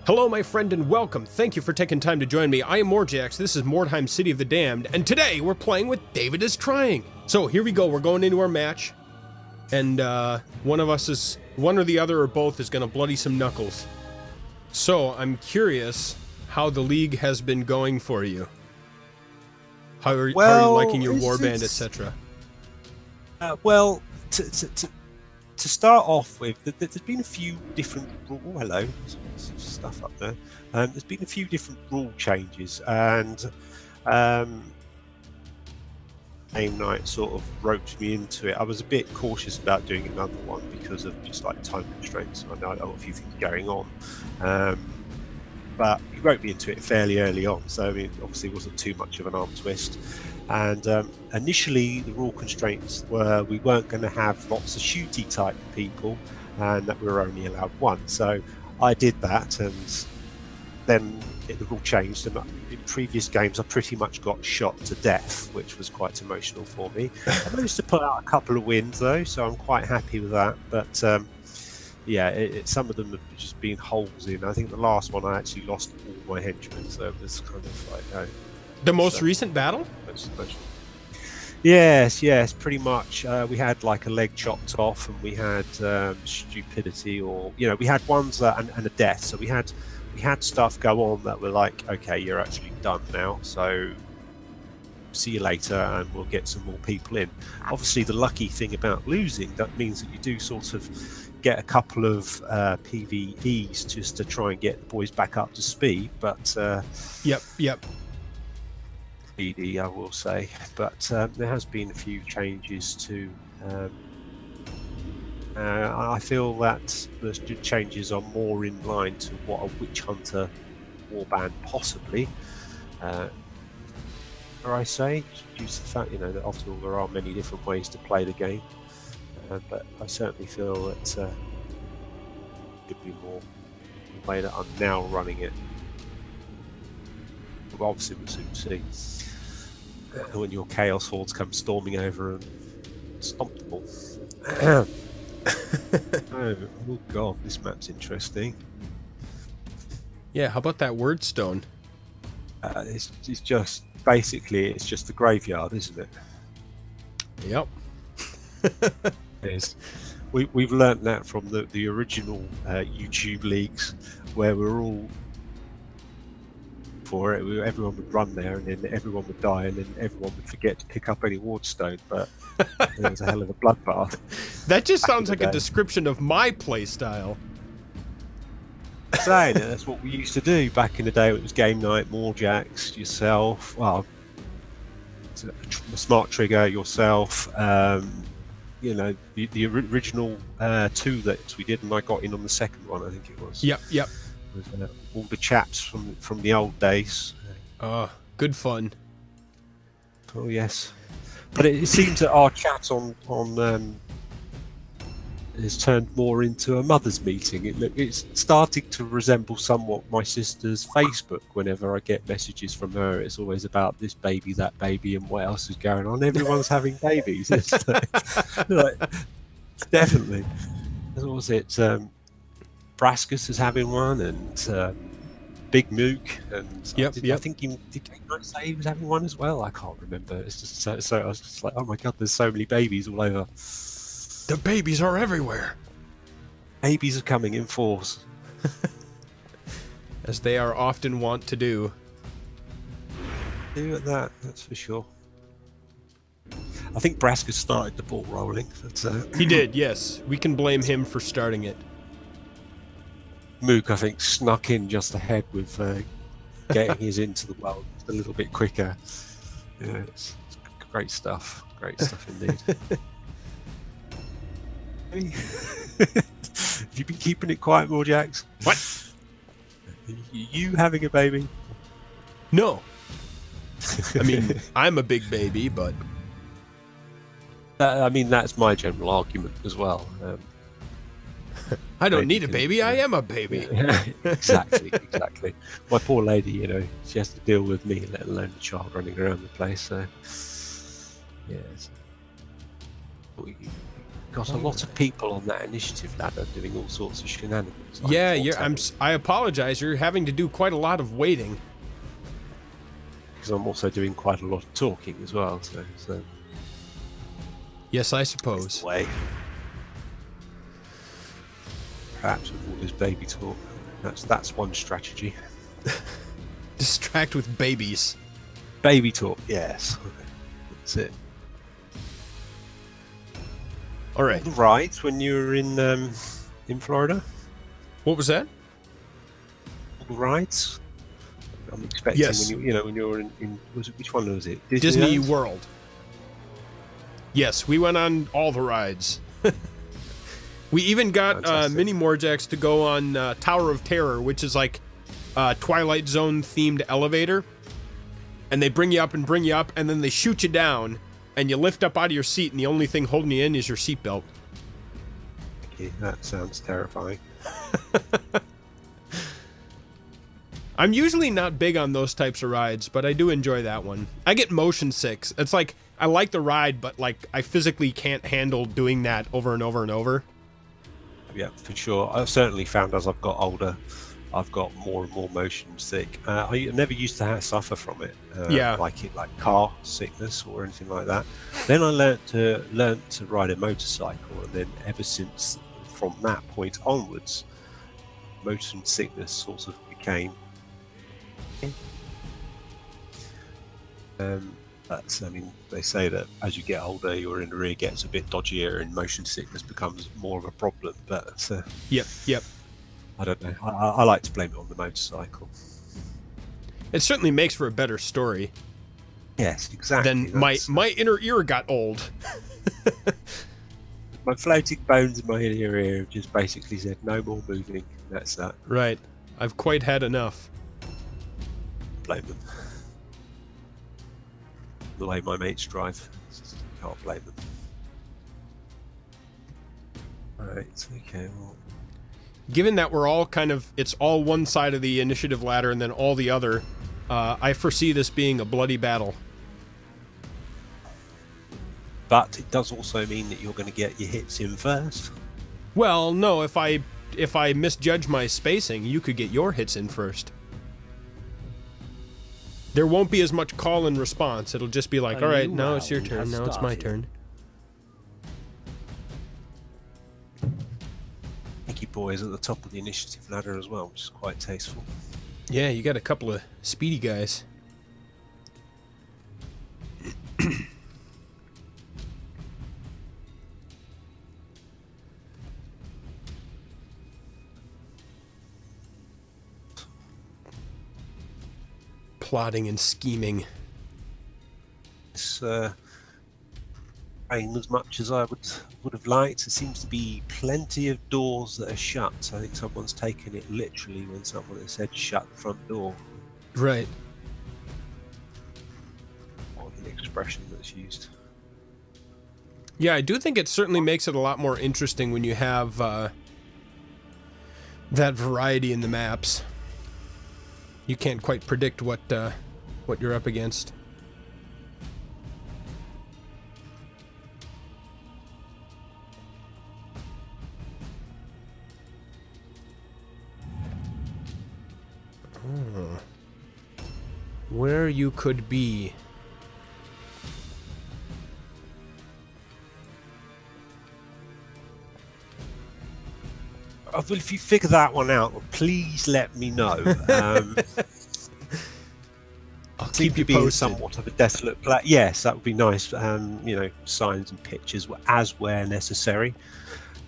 Hello, my friend, and welcome. Thank you for taking time to join me. I am Morjax. This is Mordheim, City of the Damned, and today we're playing with David is Trying. So here we go. We're going into our match, and one of us is, one or the other or both is going to bloody some knuckles. So I'm curious how the league has been going for you. How are you liking your warband, etc.? Well, to start off with, there's been a few different hello, some stuff up there. There's been a few different rule changes, and game night sort of roped me into it. I was a bit cautious about doing another one because of just like time constraints. I know I've got a few things going on, but he roped me into it fairly early on, so I mean, obviously it wasn't too much of an arm twist. And initially the rule constraints were we weren't going to have lots of shooty type people, and that we were only allowed one. So I did that, and then the rule changed, and in previous games I pretty much got shot to death, which was quite emotional for me. I managed to pull out a couple of wins though, so I'm quite happy with that. But yeah, some of them have just been holes in. I think the last one I actually lost all my henchmen, so it was kind of like the most recent battle? Yes, pretty much. We had like a leg chopped off, and we had stupidity, or we had ones and a death. So we had stuff go on that were like, okay, you're actually done now, so see you later, and we'll get some more people in. Obviously, the lucky thing about losing, that means that you do sort of get a couple of PvEs just to try and get the boys back up to speed. But yep. I will say, but there has been a few changes to. I feel that the changes are more in line to what a witch hunter warband possibly. Or I say, due to the fact that after all there are many different ways to play the game, but I certainly feel that there could be more the way that I'm now running it. But obviously we'll soon see. When your chaos hordes come storming over and stomp them all. Oh god, this map's interesting. Yeah, how about that word stone? It's just basically it's just the graveyard, isn't it? Yep. It is. We've learnt that from the original YouTube leagues, where we're all for it. Everyone would run there, and then everyone would die, and then everyone would forget to pick up any wardstone. But it was a hell of a bloodbath. That just sounds like a description of my play style. Saying that's what we used to do back in the day. It was game night, Morjax, yourself, well, Smart Trigger, yourself. The original two that we did, and I got in on the second one, I think it was. Yep. With all the chaps from the old days. Good fun. Oh yes, but it seems that our chat on has turned more into a mother's meeting. It's starting to resemble somewhat my sister's Facebook. Whenever I get messages from her, it's always about this baby, that baby, and what else is going on. Everyone's having babies. It's like, definitely. What was it? Braskus is having one, and Big Mook, and yep. I think did Game Night say he was having one as well? I can't remember. It's just so I was just like, oh my god, there's so many babies all over. The babies are everywhere. Babies are coming in force, as they are often wont to do. Do that's for sure. I think Braskus started the ball rolling. But, he did, yes. We can blame him for starting it. Mook, I think, snuck in just ahead with getting his into the world a little bit quicker. Yeah, it's great stuff. Great stuff indeed. Have you been keeping it quiet, Morjax? What? You having a baby? No. I mean, I'm a big baby, but... I mean, that's my general argument as well. I don't need a baby, I am a baby. Exactly. My poor lady, she has to deal with me, let alone the child running around the place. So, yes. got a lot of people on that initiative ladder doing all sorts of shenanigans. Like Yeah, I apologize. You're having to do quite a lot of waiting. Because I'm also doing quite a lot of talking as well. So yes, I suppose. That's the way. Perhaps with all this baby talk, that's one strategy. Distract with babies. Baby talk, yes. That's it. All right. Right, when you were in Florida. What was that? Rides. I'm expecting Yes. when you were in which one was it? Disney Disneyland? World. Yes, we went on all the rides. We even got mini Morjax to go on Tower of Terror, which is like a Twilight Zone themed elevator. And they bring you up, and then they shoot you down, and you lift up out of your seat, and the only thing holding you in is your seatbelt. Okay, that sounds terrifying. I'm usually not big on those types of rides, but I do enjoy that one. I get motion sick. It's like, I like the ride, but like, I physically can't handle doing that over and over and over. Yeah, for sure. I've certainly found as I've got older, I've got more and more motion sick. I never used to suffer from it. Like car sickness or anything like that. Then I learnt to ride a motorcycle, and then ever since, from that point onwards, motion sickness sort of became. I mean, they say that as you get older, your inner ear gets a bit dodgier, and motion sickness becomes more of a problem. But Yep. I don't know. I like to blame it on the motorcycle. It certainly makes for a better story. Yes, exactly. Then my inner ear got old. My floating bones in my inner ear have just basically said no more moving. That's that. Right. I've quite had enough. Blame them. The way my mates drive, can't blame them. Right. Okay. Well. Given that we're all it's all one side of the initiative ladder and then all the other, I foresee this being a bloody battle. But it does also mean that you're going to get your hits in first. Well, no, if I misjudge my spacing, you could get your hits in first. There won't be as much call and response. It'll just be like, all right, now it's your turn, now it's my turn. Mickey Boy is at the top of the initiative ladder as well, which is quite tasteful. Yeah, you got a couple of speedy guys. Plotting and scheming. It's playing as much as I would have liked. There seems to be plenty of doors that are shut. I think someone's taken it literally when someone has said shut the front door. Right. Or an expression that's used. Yeah, I do think it certainly makes it a lot more interesting when you have that variety in the maps. You can't quite predict what you're up against. Where you could be. Well, if you figure that one out, please let me know. I'll keep you posted. Somewhat of a desolate place. Yes, that would be nice. You know, signs and pictures, as where necessary,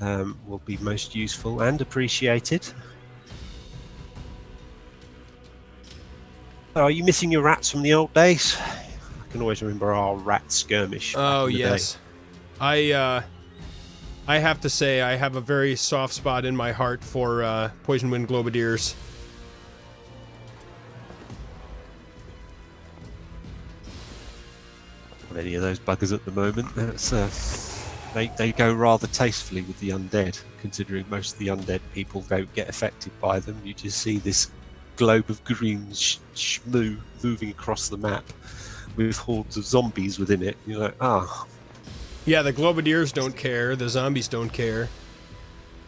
will be most useful and appreciated. Oh, are you missing your rats from the old days? I can always remember our rat skirmish. Oh yes, I have to say I have a very soft spot in my heart for Poison Wind Globadiers. Any of those buggers at the moment. That's, they go rather tastefully with the undead, considering most of the undead people don't get affected by them. You just see this globe of green shmoo moving across the map with hordes of zombies within it. You're like, ah. Yeah, the globadiers don't care. The zombies don't care.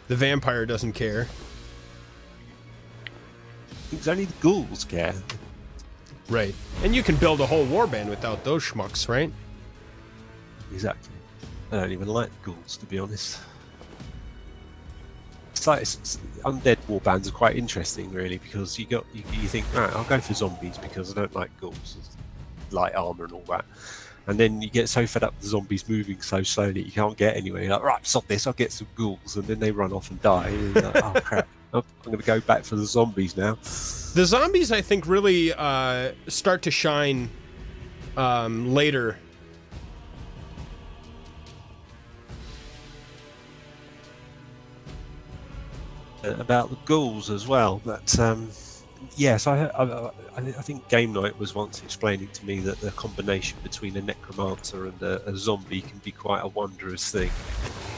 The vampire doesn't care. It's only the ghouls care. Right. And you can build a whole warband without those schmucks, right? Exactly. I don't even like the ghouls, to be honest. It's like undead warbands are quite interesting, really, because you think, right, I'll go for zombies because I don't like ghouls, light armor and all that. And then you get so fed up with the zombies moving so slowly you can't get anywhere. You're like, right, stop this, I'll get some ghouls, and then they run off and die. And you're like, oh crap, I'm going to go back for the zombies now. The zombies, I think, really start to shine later. About the ghouls as well, but yes, I think Game Night was once explaining to me that the combination between a necromancer and a zombie can be quite a wondrous thing.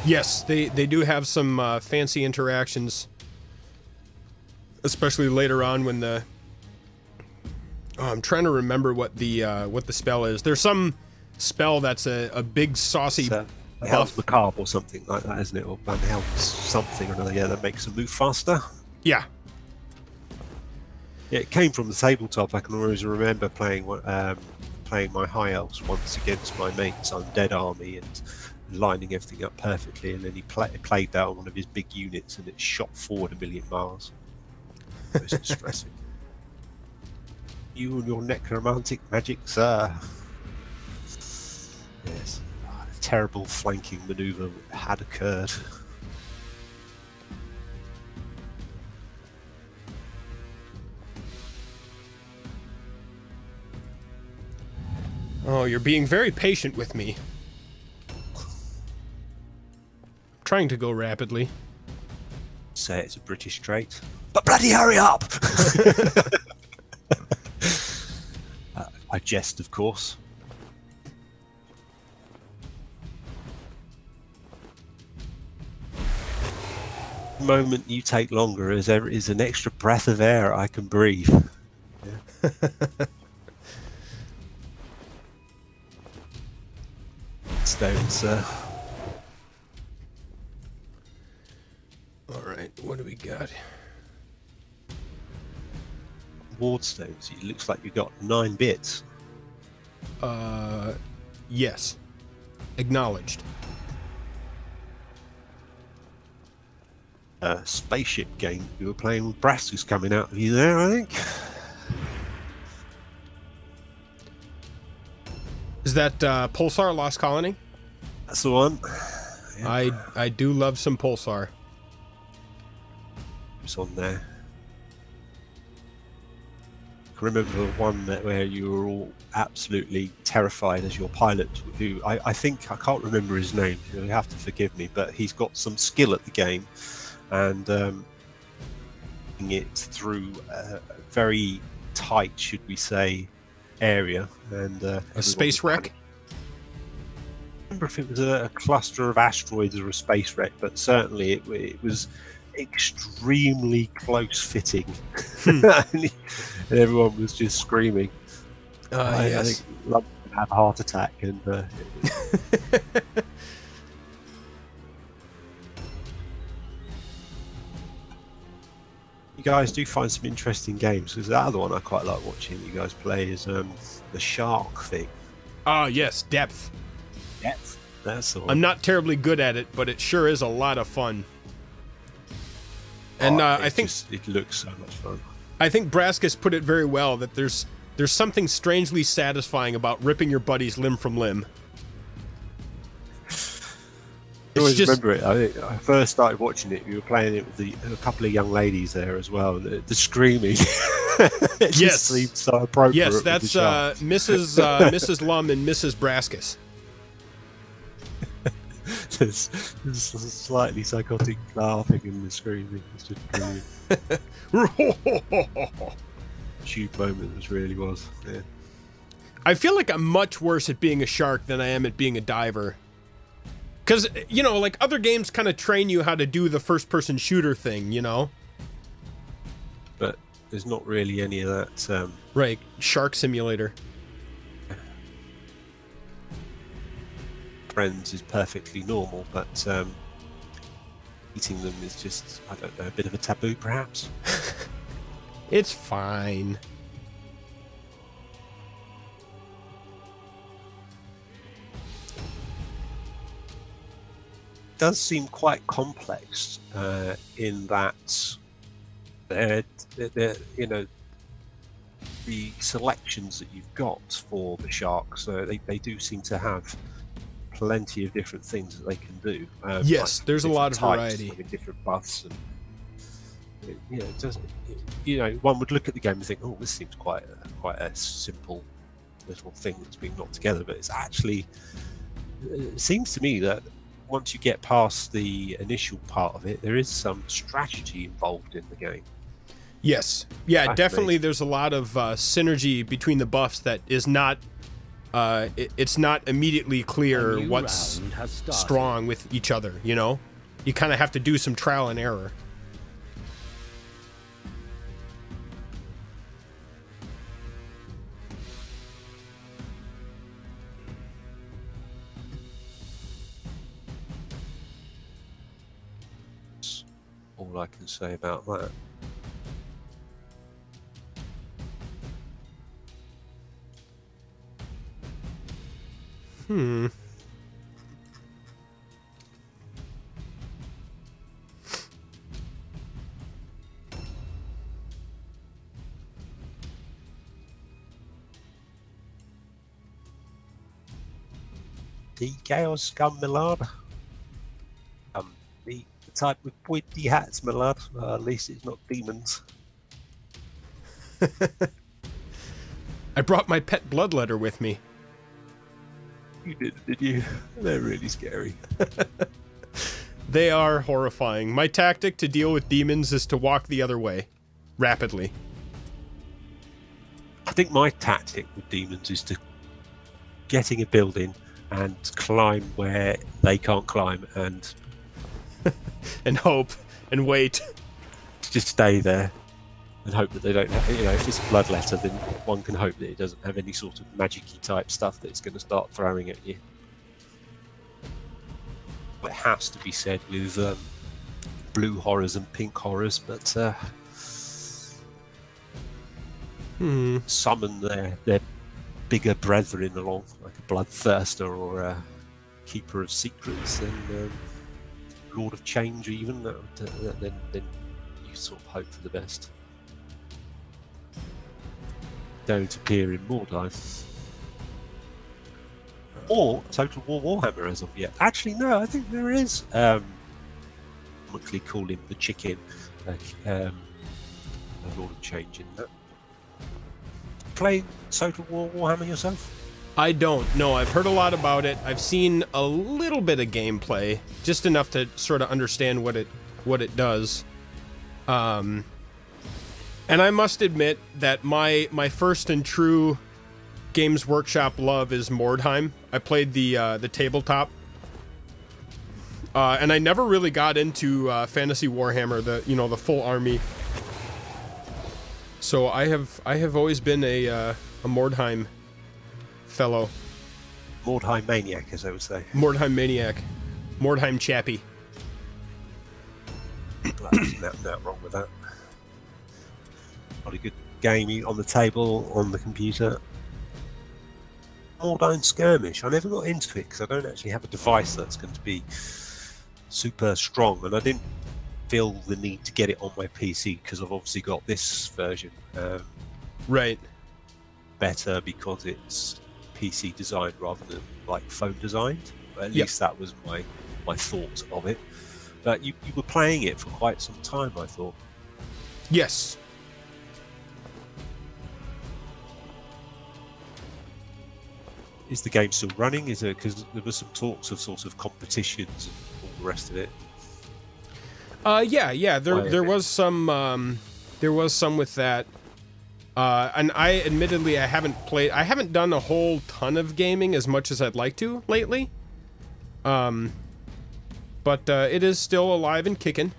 Yes, they do have some fancy interactions, especially later on when the... Oh, I'm trying to remember what the spell is. There's some spell that's a big saucy Helms Macabre or something like that, isn't it? Or Van Helms something or another, yeah, that makes them move faster. Yeah. Yeah, it came from the tabletop. I can always remember playing my High Elves once against my mate's undead army and lining everything up perfectly, and then he played that on one of his big units and it shot forward 1,000,000 miles. It was distressing. You and your necromantic magic, sir. Yes. Terrible flanking maneuver had occurred. Oh, you're being very patient with me. Trying to go rapidly. Say it's a British trait, but bloody hurry up! I jest, of course. The moment you take longer as there is an extra breath of air I can breathe. Yeah. Stone, sir. Alright, what do we got? Wardstones. It looks like you've got 9 bits. Yes. Acknowledged. Spaceship game you were playing with Brass coming out of you there, I think. Is that Pulsar Lost Colony? That's the one. Yeah. I do love some Pulsar. It's on there. I can remember the one where you were all absolutely terrified as your pilot, who I think, I can't remember his name, you'll have to forgive me, but he's got some skill at the game, and it through a very tight, should we say, area, and a space wreck. I remember if it was a cluster of asteroids or a space wreck, but certainly it was extremely close fitting. And everyone was just screaming. Yes. I think London had a heart attack, and you guys do find some interesting games, because the other one I quite like watching you guys play is the shark thing. Ah, yes, Depth. Depth. That's the one. I'm not terribly good at it, but it sure is a lot of fun. And I think it looks so much fun. I think Braskus put it very well, that there's something strangely satisfying about ripping your buddy's limb from limb. I always remember it. I first started watching it. You were playing it with a couple of young ladies there as well. The screaming, it just seemed so appropriate. Yes, that's Mrs. Lum and Mrs. Braskus. There's slightly psychotic laughing and the screaming. It's just brilliant. Tube moment, it really was. Yeah. I feel like I'm much worse at being a shark than I am at being a diver. Because, you know, like, other games kind of train you how to do the first-person shooter thing, you know? But there's not really any of that. Right, Shark Simulator. friends is perfectly normal, but eating them is just, I don't know, a bit of a taboo, perhaps. It's fine. It does seem quite complex in that you know, the selections that you've got for the sharks, they do seem to have plenty of different things that they can do. Yes, like there's a lot of types, variety. I mean, different buffs, and it doesn't. You know, one would look at the game and think, "Oh, this seems quite a simple little thing that's being knocked together," but it's actually. It seems to me that once you get past the initial part of it, there is some strategy involved in the game. Yes, yeah, definitely. There's a lot of synergy between the buffs that is not. It's not immediately clear what's strong with each other. You know, you kind of have to do some trial and error. That's all I can say about that. The chaos scum, my lord. The type with pointy hats, my lord. At least it's not demons. I brought my pet bloodletter with me. You did you? They're really scary. They are horrifying. My tactic to deal with demons is to walk the other way, rapidly. I think my tactic with demons is to getting a building and climb where they can't climb, and and hope and wait. Just stay there and hope that they don't have, you know, if it's a bloodletter, then one can hope that it doesn't have any sort of magic-y type stuff that it's going to start throwing at you. It has to be said with blue horrors and pink horrors, but summon their bigger brethren along, like a bloodthirster or a keeper of secrets, and Lord of Change even, then you sort of hope for the best. Don't appear in Mordheim. Or Total War Warhammer as of yet. Actually, no, I think there is. Quickly call him the chicken. A Lord of Change in that. Play Total War Warhammer yourself? I don't. No, I've heard a lot about it. I've seen a little bit of gameplay, just enough to sort of understand what it does. And I must admit that my first and true Games Workshop love is Mordheim. I played the tabletop, and I never really got into Fantasy Warhammer, the full army. So I have always been a Mordheim fellow. Mordheim maniac, as I would say. Mordheim maniac. Mordheim chappy. Not wrong with that. Not a good game on the table, on the computer. Mordheim Skirmish. I never got into it because I don't actually have a device that's going to be super strong, and I didn't feel the need to get it on my PC because I've obviously got this version. Right. Better because it's PC designed rather than like phone designed. At least that was my thoughts of it. But you were playing it for quite some time, I thought. Yes. Is the game still running? Is it, because there were some talks of sort of competitions and all the rest of it? Yeah. There was some with that. And I admittedly I haven't done a whole ton of gaming as much as I'd like to lately. But it is still alive and kicking.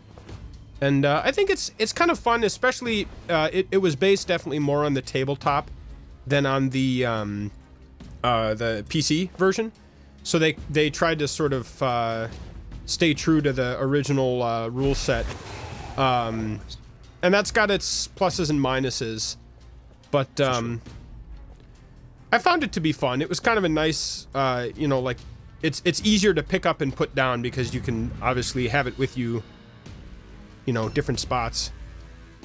And I think it's kind of fun, especially it was based definitely more on the tabletop than on the PC version. So they tried to sort of stay true to the original rule set. And that's got its pluses and minuses. But I found it to be fun. It was kind of a nice, you know, like, it's easier to pick up and put down because you can obviously have it with you, you know, different spots.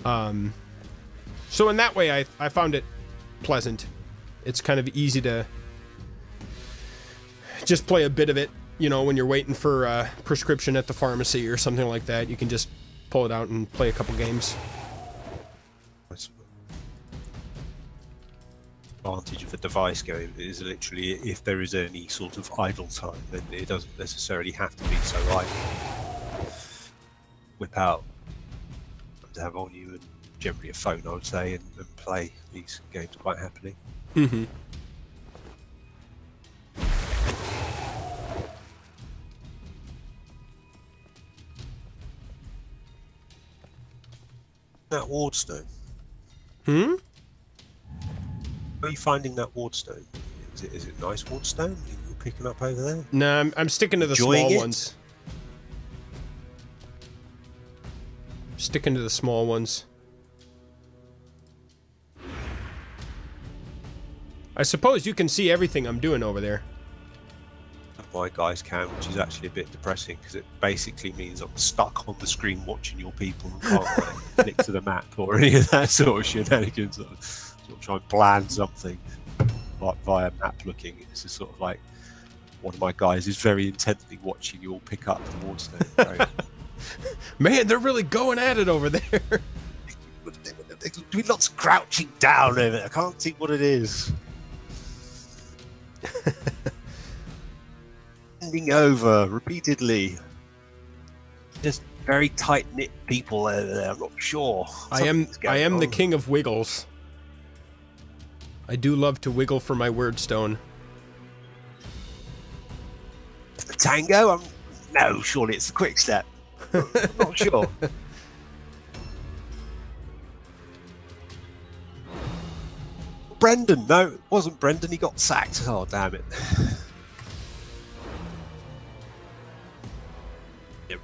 So in that way, I found it pleasant. It's kind of easy to just play a bit of it, you know, when you're waiting for a prescription at the pharmacy or something like that. You can just pull it out and play a couple games. Advantage of the device game is literally if there is any sort of idle time, then it doesn't necessarily have to be so idle. Whip out to have on you and generally a phone, I would say, and play these games quite happily. Mm-hmm. That wardstone. Hmm? Are you finding that wardstone? Is it nice wardstone you're picking up over there? No, I'm sticking to the small ones. Sticking to the small ones. I suppose you can see everything I'm doing over there. My guys can, which is actually a bit depressing because it basically means I'm stuck on the screen watching your people and can't click to the map or any of that sort of shenanigans. Sort of try and plan something like via map looking. It's just sort of like one of my guys is very intently watching you all pick up towards them. Man, they're really going at it over there. Doing lots of crouching down over it. I can't see what it is. Bending over repeatedly. Just very tight-knit people over there. I'm not sure. I am the king of wiggles. I do love to wiggle for my wordstone. The tango? No, surely it's the quick step. I'm not sure. Brendan? No, it wasn't Brendan. He got sacked. Oh, damn it.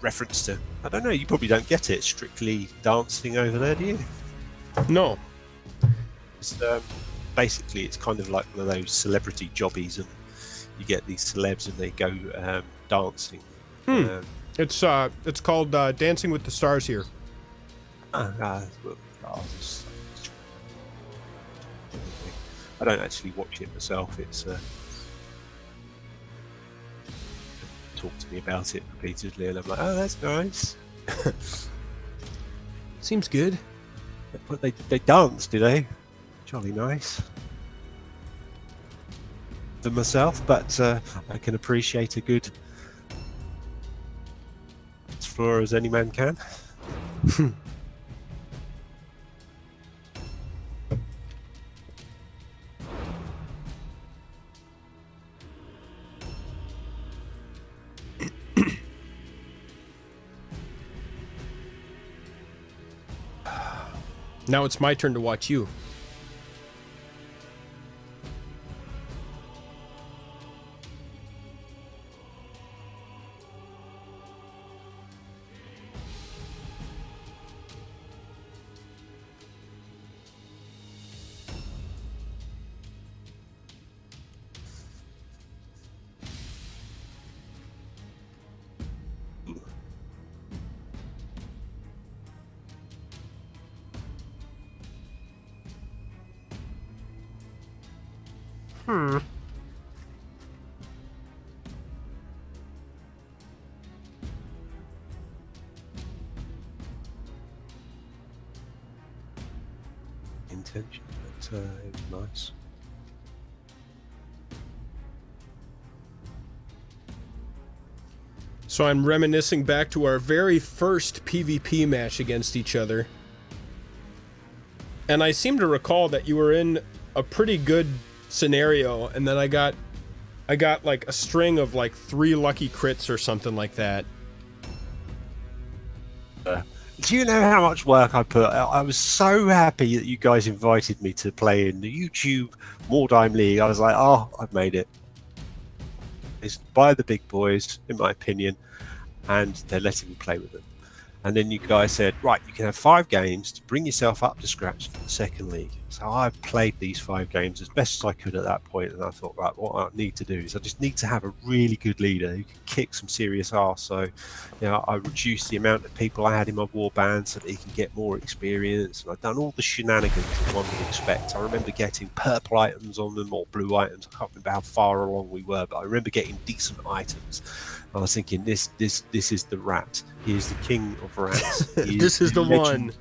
Reference to, I don't know, you probably don't get it, Strictly Dancing over there, do you? No. It's, basically, it's kind of like one of those celebrity jobbies, and you get these celebs and they go dancing. It's called Dancing with the Stars here. I don't actually watch it myself. It's talk to me about it repeatedly, and I'm like, oh, that's nice. Seems good. But they dance, do they? Jolly nice. For myself, but I can appreciate a good floor as any man can. Now it's my turn to watch you. Intention, but it was nice. So I'm reminiscing back to our very first PvP match against each other. And I seem to recall that you were in a pretty good scenario, and then I got like a string of like 3 lucky crits or something like that. Do you know how much work I put? I was so happy that you guys invited me to play in the YouTube Mordheim League. I was like, oh, I've made it. It's by the big boys, in my opinion, and they're letting me play with them. And then you guys said, right, you can have 5 games to bring yourself up to scratch for the second league. So I played these 5 games as best as I could at that point, and I thought, right, what I need to do is I just need to have a really good leader who can kick some serious arse. So, you know, I reduced the amount of people I had in my war band so that he can get more experience. And I've done all the shenanigans that one would expect. I remember getting purple items on them or blue items. I can't remember how far along we were, but I remember getting decent items. I was thinking, this is the rat. He is the king of rats. This is the one.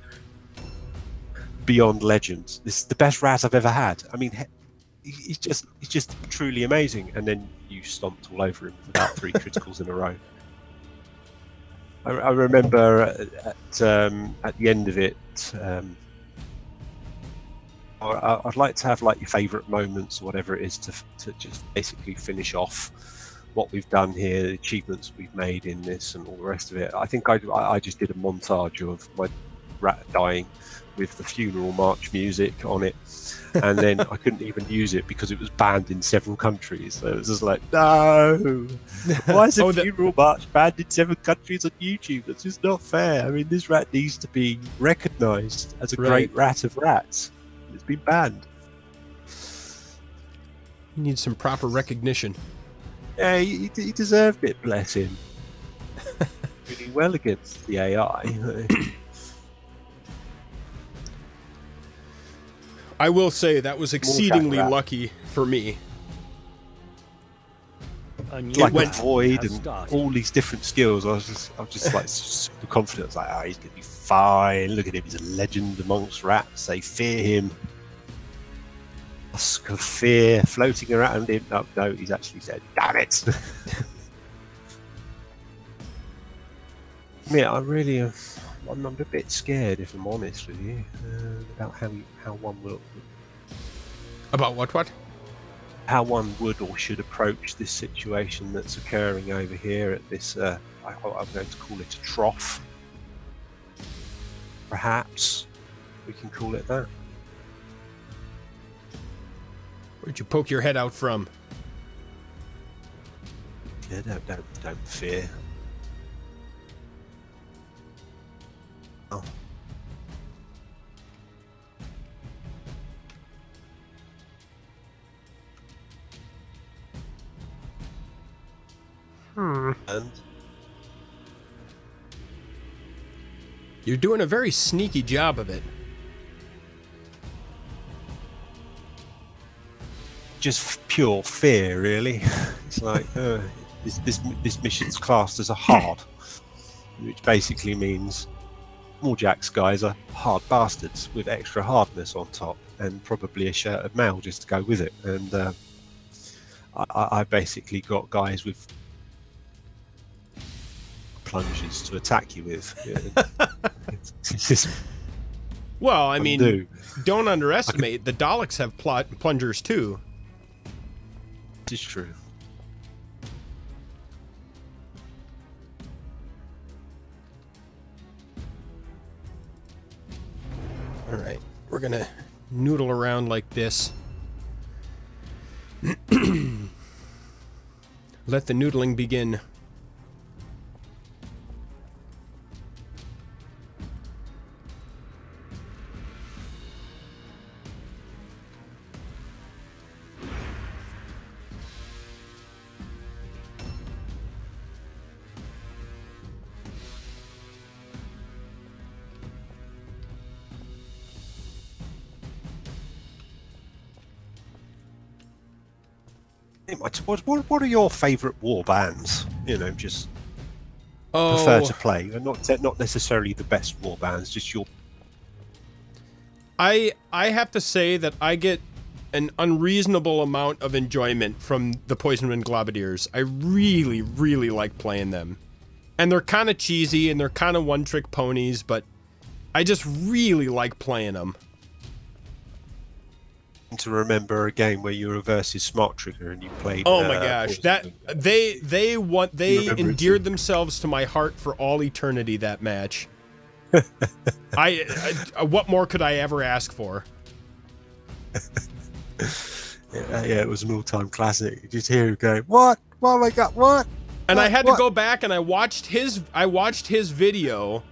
Beyond legends. This is the best rat I've ever had. I mean, he's just truly amazing. And then you stomped all over him with about 3 criticals in a row. I remember at the end of it, I'd like to have like your favourite moments or whatever it is to just basically finish off what we've done here, the achievements we've made in this, and all the rest of it. I think I just did a montage of my rat dying with the funeral march music on it, and then I couldn't even use it because it was banned in several countries. So it was just like, no, why is a funeral march banned in 7 countries on YouTube? That's just not fair. I mean, this rat needs to be recognised as a great rat of rats. It's been banned. He needs some proper recognition. Yeah, he deserved it, bless him. Really well against the AI. I will say that was exceedingly lucky for me. Like a void and all these different skills. I was just like super confident. I was like, oh, he's gonna be fine. Look at him, he's a legend amongst rats. They fear him. Husk of fear floating around him. No, he's actually dead. Damn it! Yeah, I'm a bit scared, if I'm honest with you, about how one will. About what? How one would or should approach this situation that's occurring over here at this. I'm going to call it a trough. Perhaps we can call it that. Where'd you poke your head out from? Yeah, don't fear. Oh. And you're doing a very sneaky job of it. Just pure fear, really. It's like this mission's classed as a hard, which basically means Morjax guys are hard bastards with extra hardness on top, and probably a shirt of mail just to go with it. And I basically got guys with plunges to attack you with. It's just well, I mean, don't underestimate the Daleks have plungers too. It's true. All right, we're gonna noodle around like this. Let the noodling begin. What are your favourite war bands? You know, just prefer to play, and not necessarily the best war bands. Just your. I have to say that I get an unreasonable amount of enjoyment from the Poisonwind Globadiers. I really, really like playing them, and they're kind of cheesy and they're kind of one-trick ponies, but I just really like playing them. To remember a game where you were versus Smart Trigger and you played. Oh my gosh, that they endeared themselves to my heart for all eternity. That match. I what more could I ever ask for? Yeah, it was an all-time classic. You just hear him go, "What? Oh my God, what?" And what? I had to go back and I watched his video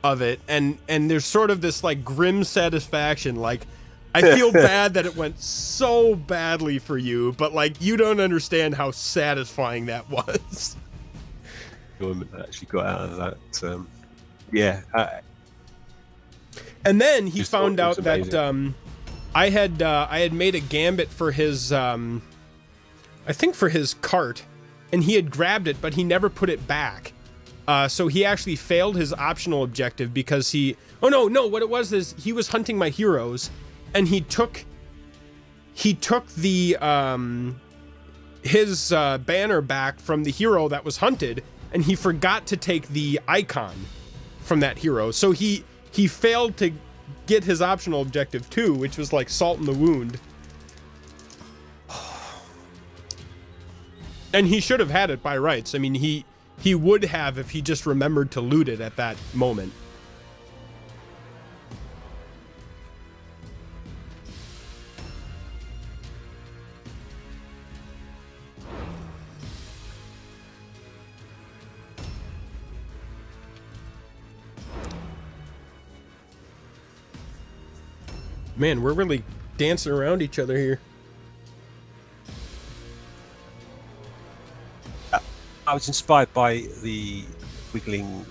of it, and there's sort of this like grim satisfaction, like I feel bad that it went so badly for you, but like you don't understand how satisfying that was. Enjoyment I actually got out of that. Yeah. And then he Just found out thought it was that I had made a gambit for his I think for his cart, and he had grabbed it, but he never put it back. So he actually failed his optional objective because he... Oh, no, what it was is he was hunting my heroes, and he took the, his banner back from the hero that was hunted, and he forgot to take the icon from that hero. So he failed to get his optional objective too, which was like salt in the wound. And he should have had it by rights. I mean, he would have if he just remembered to loot it at that moment. Man, we're really dancing around each other here. I was inspired by the wiggling.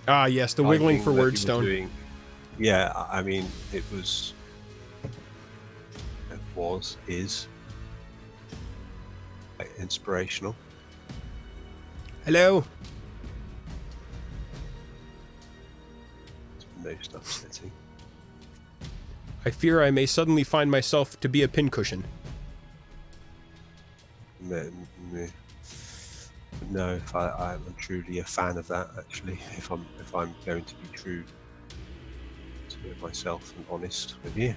Ah, yes, the wiggling for Wordstone. Yeah, I mean, is inspirational. Hello. It's most upsetting. I fear I may suddenly find myself to be a pincushion. No, I'm truly a fan of that. Actually, if I'm going to be true to myself and honest with you.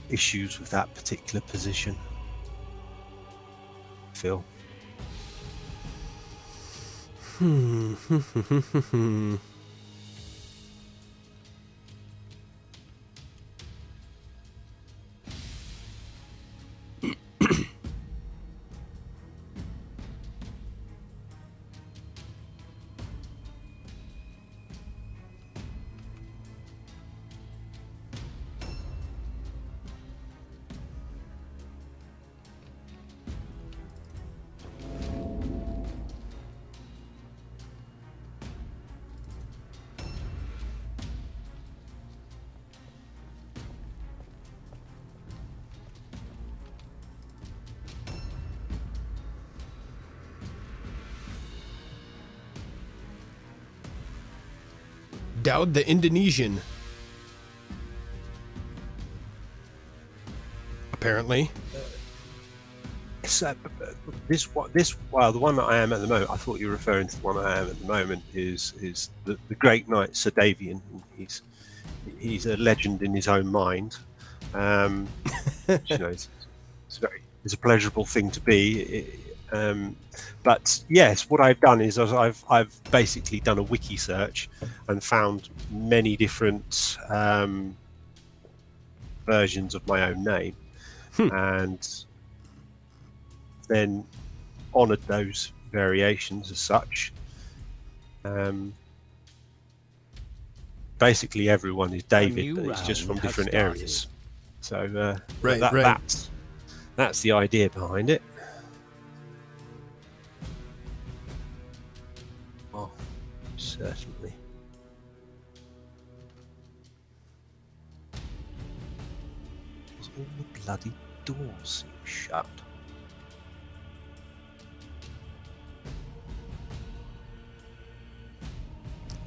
Issues with that particular position, Phil? Dowd the Indonesian. Apparently. So, the one that I am at the moment, I thought you were referring to the one I am at the moment, is the great knight Sir Davian. He's a legend in his own mind. You know, it's a pleasurable thing to be. But yes, what I've done is I've basically done a wiki search and found many different versions of my own name, and then honoured those variations as such. Basically, everyone is David, but it's just from different areas. So that's the idea behind it. Oh, certainly. All the bloody doors seem shut.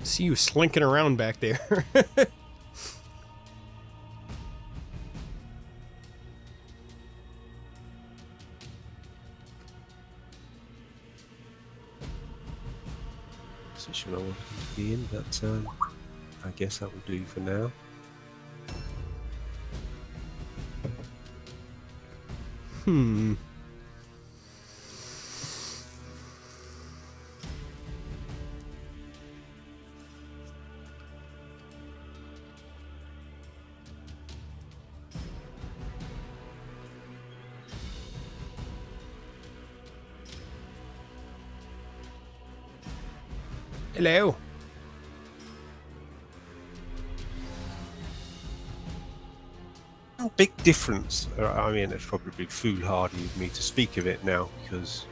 See you slinking around back there. Position I wanted to be in, but I guess that will do for now. Hello. Big difference. I mean, it's probably foolhardy of me to speak of it now because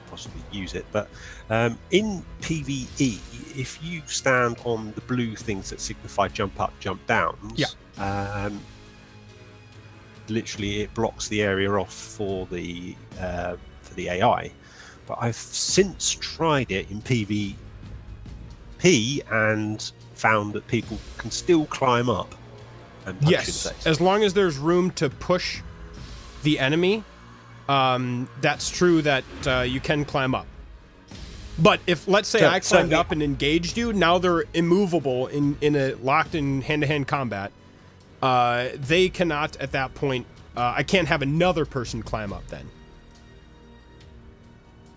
possibly use it, but in PvE, if you stand on the blue things that signify jump up, jump downs, literally it blocks the area off for the AI. But I've since tried it in PvP and found that people can still climb up and punch you in the face. As long as there's room to push the enemy. That's true that you can climb up. But if, let's say, I climbed up and engaged you, now they're immovable in a locked in hand-to-hand combat. They cannot, at that point, I can't have another person climb up then.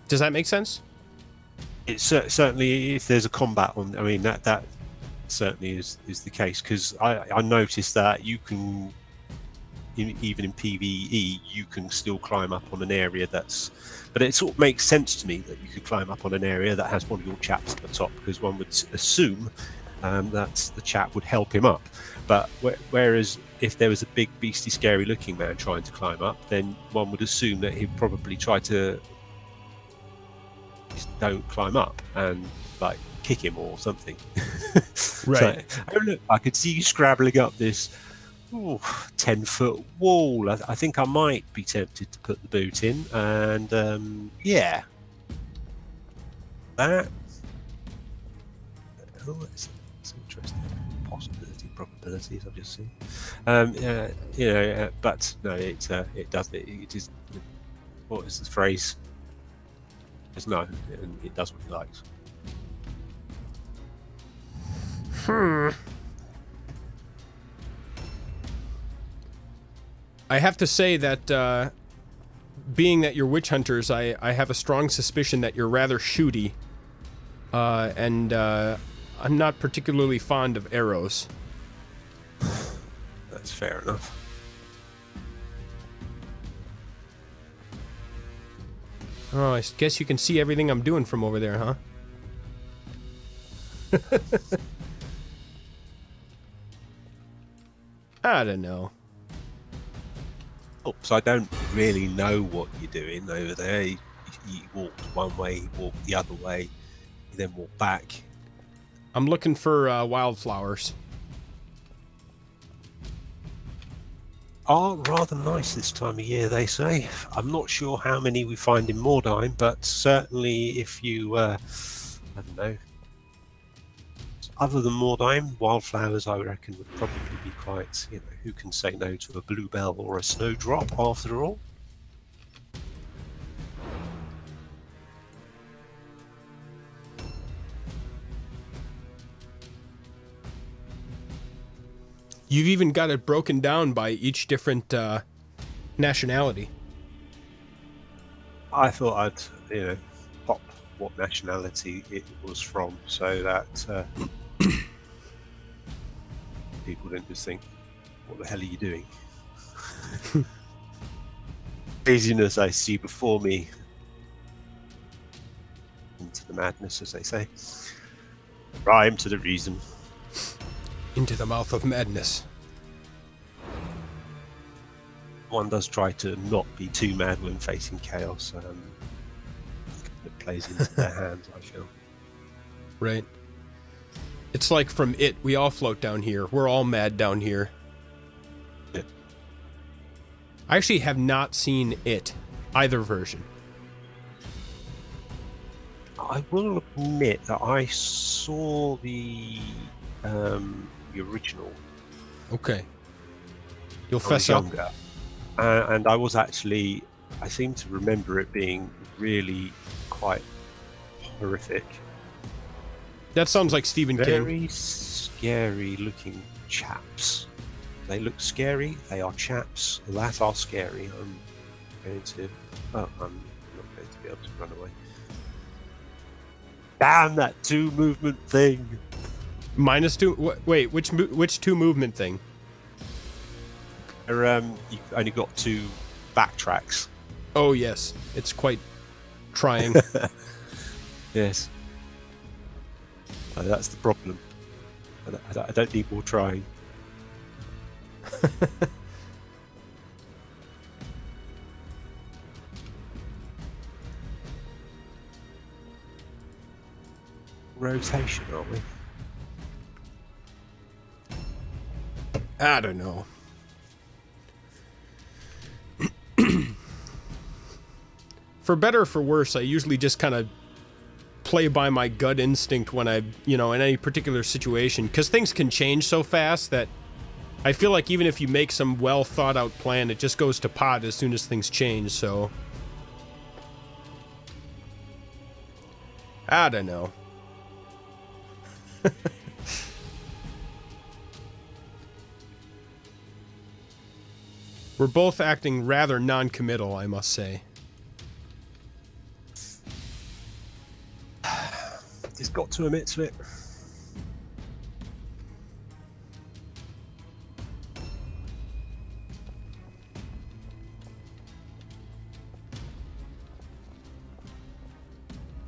Does that make sense? It's certainly, if there's a combat on, I mean, that certainly is the case, because I noticed that you can... even in PvE, you can still climb up on an area that's... But it sort of makes sense to me that you could climb up on an area that has one of your chaps at the top, because one would assume that the chap would help him up. But whereas if there was a big, beastly, scary-looking man trying to climb up, then one would assume that he'd probably try to... just don't climb up and, like, kick him or something. Right. So, oh, look, I could see you scrabbling up this... 10-foot wall. I think I might be tempted to put the boot in, and yeah, that. Oh, it's interesting. Possibility, probabilities. I've just seen. But no, it does. It is. What is the phrase? It's no, it does what it likes. I have to say that, being that you're witch hunters, I have a strong suspicion that you're rather shooty. And I'm not particularly fond of arrows. That's fair enough. Oh, I guess you can see everything I'm doing from over there, huh? I don't know. So I don't really know what you're doing over there. You walk one way, you walk the other way, you then walk back. I'm looking for wildflowers. Are rather nice this time of year, they say. I'm not sure how many we find in Mordheim, but certainly if you, I don't know, other than Mordheim, wildflowers, I reckon, would probably be quite, you know, who can say no to a bluebell or a snowdrop after all? You've even got it broken down by each different nationality. I thought I'd, you know, pop what nationality it was from, so that people don't just think, what the hell are you doing? Craziness I see before me. Into the madness, as they say. Rhyme to the reason. Into the mouth of madness. One does try to not be too mad when facing chaos. It plays into their hands, I feel. Right. It's like from It, we all float down here. We're all mad down here. Yeah. I actually have not seen It, either version. I will admit that I saw the original. Okay. You'll fess up. Younger. And I was actually, I seem to remember it being really quite horrific. That sounds like Stephen King. Very scary looking chaps. They look scary, they are chaps that are scary. I'm not going to be able to run away. Damn that 2 movement thing! -2? Wait, which 2 movement thing? You've only got 2 backtracks. Oh yes, it's quite trying. Yes. That's the problem. I don't need more trying. Rotation, aren't we? I don't know. For better or for worse, I usually just kind of play by my gut instinct when I, in any particular situation, because things can change so fast that I feel like even if you make some well thought out plan, it just goes to pot as soon as things change, so I don't know. We're both acting rather non-committal, I must say. He's got to admit to it.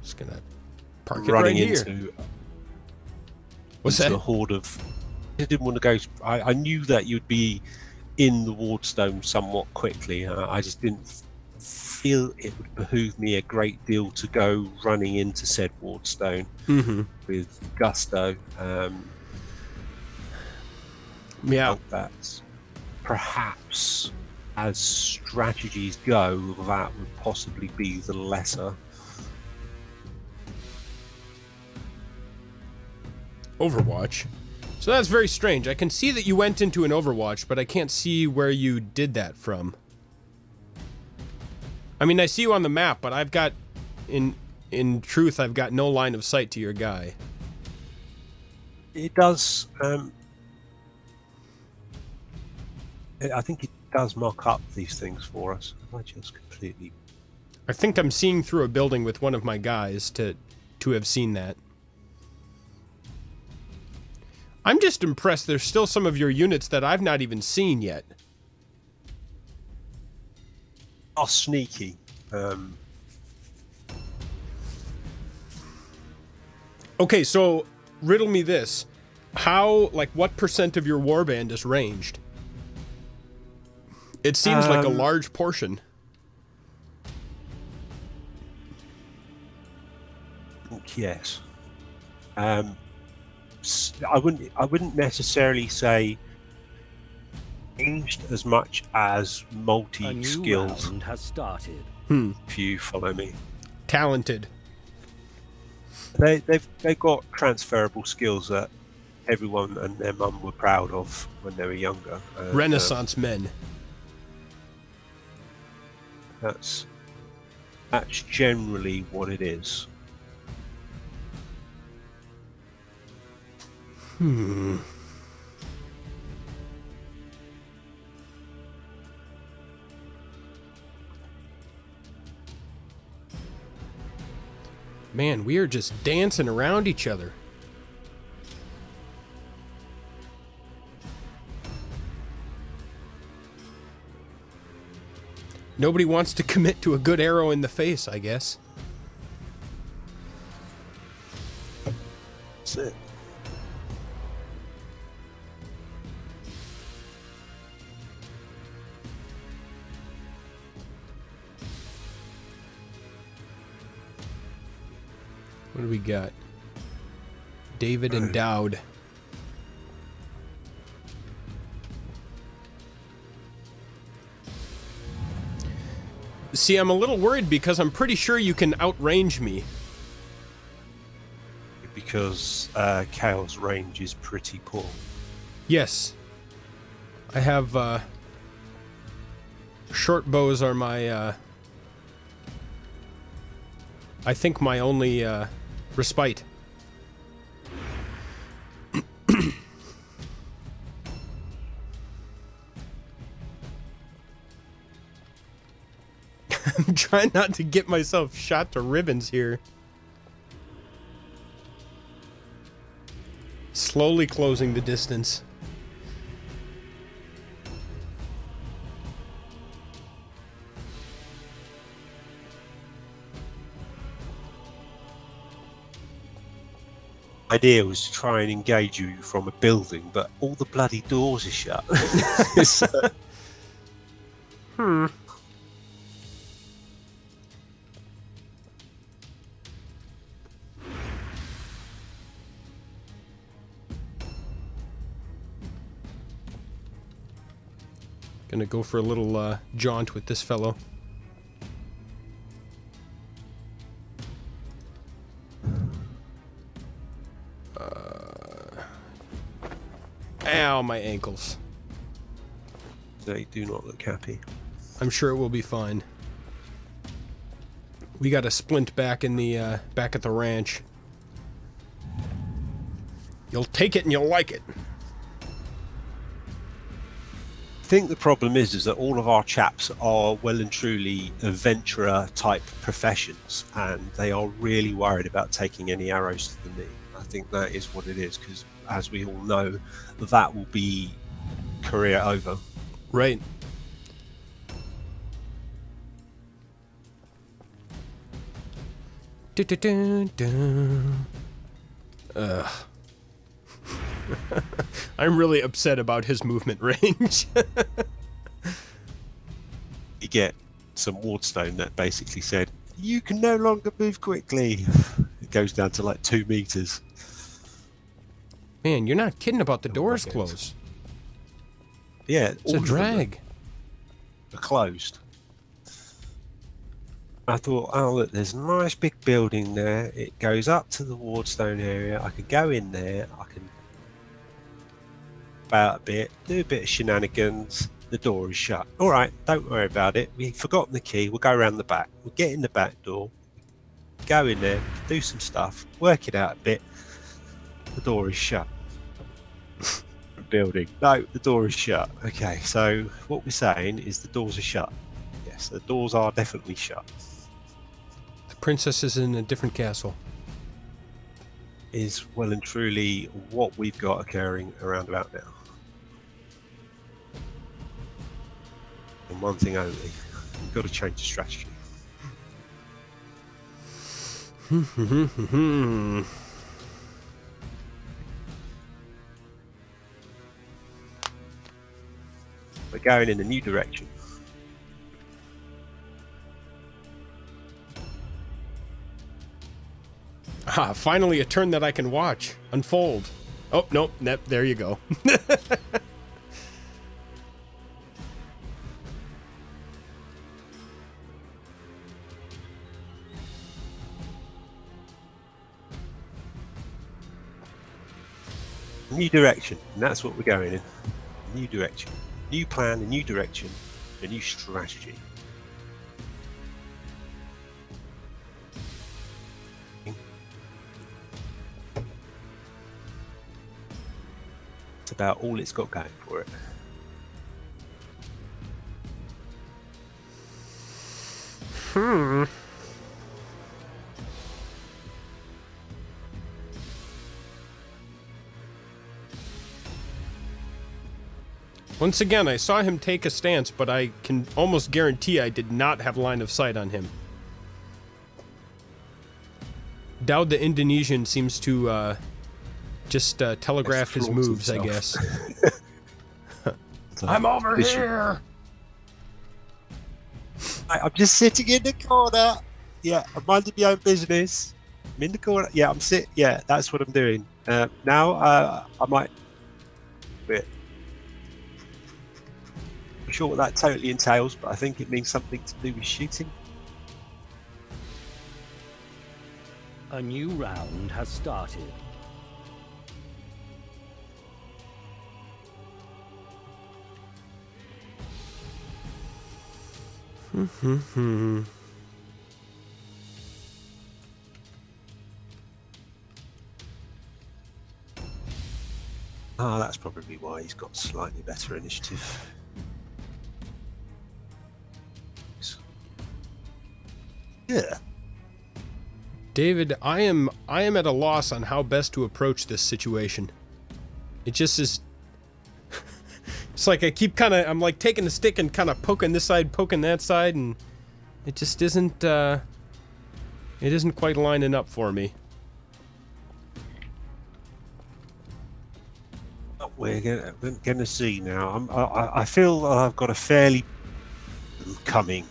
Just gonna park it right here. What's that? A horde of. I didn't want to go. I knew that you'd be in the wardstone somewhat quickly. I just didn't feel it would behoove me a great deal to go running into said wardstone with gusto. Yeah, that's perhaps, as strategies go, that would possibly be the lesser. Overwatch. So that's very strange. I can see that you went into an Overwatch, but I can't see where you did that from. I mean, I see you on the map, but I've got, in truth, I've got no line of sight to your guy. It does, I think it does mock up these things for us. I just completely... I think I'm seeing through a building with one of my guys to have seen that. I'm just impressed there's still some of your units that I've not even seen yet. Are sneaky. Okay, so riddle me this. How, like, what % of your warband is ranged? It seems like a large portion. Yes. I wouldn't necessarily say ranged as much as multi-skilled. Has started. If you follow me. Talented. They've got transferable skills that everyone and their mum were proud of when they were younger. Renaissance men. That's generally what it is. Man, we are just dancing around each other. Nobody wants to commit to a good arrow in the face, I guess. That's it. What do we got? David and Dowd. See, I'm a little worried because I'm pretty sure you can outrange me. Because Kale's range is pretty poor. Yes. I have, short bows are my, I think my only, respite. I'm trying not to get myself shot to ribbons here. Slowly closing the distance. idea was to try and engage you from a building, but all the bloody doors are shut. Gonna go for a little jaunt with this fellow. Ow, my ankles. They do not look happy. I'm sure it will be fine. We got a splint back in the back at the ranch. You'll take it and you'll like it. I think the problem is that all of our chaps are well and truly adventurer type professions, and they are really worried about taking any arrows to the knee. I think that is what it is, because as we all know, that will be career over. Right. Ugh. I'm really upset about his movement range. You get some wardstone that basically said, you can no longer move quickly. It goes down to like 2 meters. Man, you're not kidding about the doors closed. Yeah, it's a drag. Are closed. I thought, oh look, there's a nice big building there. It goes up to the wardstone area. I could go in there. I can about a bit, do a bit of shenanigans. The door is shut. All right, don't worry about it. We've forgotten the key. We'll go around the back. We'll get in the back door. Go in there, do some stuff, work it out a bit. The door is shut. Building. No, the door is shut. Okay, so what we're saying is the doors are shut. Yes, the doors are definitely shut. The princess is in a different castle. Is well and truly what we've got occurring around about now. And one thing only, we've got to change the strategy. We're going in a new direction. Ah, finally a turn that I can watch unfold. Oh, nope, there you go. New direction, and that's what we're going in. New direction. New plan, a new direction, a new strategy. It's about all it's got going for it. Once again, I saw him take a stance, but I can almost guarantee I did not have line of sight on him. Dowd the Indonesian seems to just telegraph his moves, himself. I guess. I'm over here! I'm just sitting in the corner. Yeah, I'm minding my own business. I'm in the corner. Yeah, I'm sitting. Yeah, that's what I'm doing. Now, I might... Wait. I'm sure what that totally entails, but I think it means something to do with shooting. A new round has started. Ah, that's probably why he's got slightly better initiative. Yeah. David, I am at a loss on how best to approach this situation. It just is. It's like I keep I'm like taking the stick and kind of poking this side, poking that side, and it just isn't. It isn't quite lining up for me. we're gonna see now. I feel I've got a fairly coming.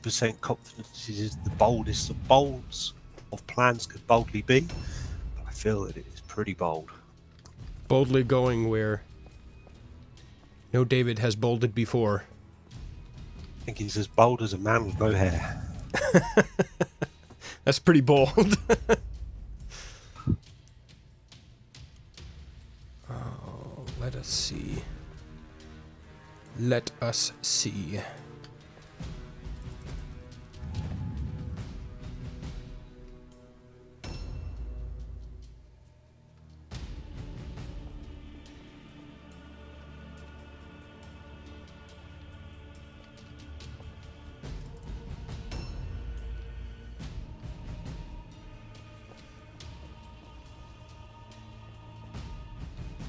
Percent confidence is the boldest of bolds of plans could boldly be, but I feel that it is pretty bold. Boldly going where no David has bolded before. I think he's as bold as a man with no hair. That's pretty bold. Oh, let us see. Let us see.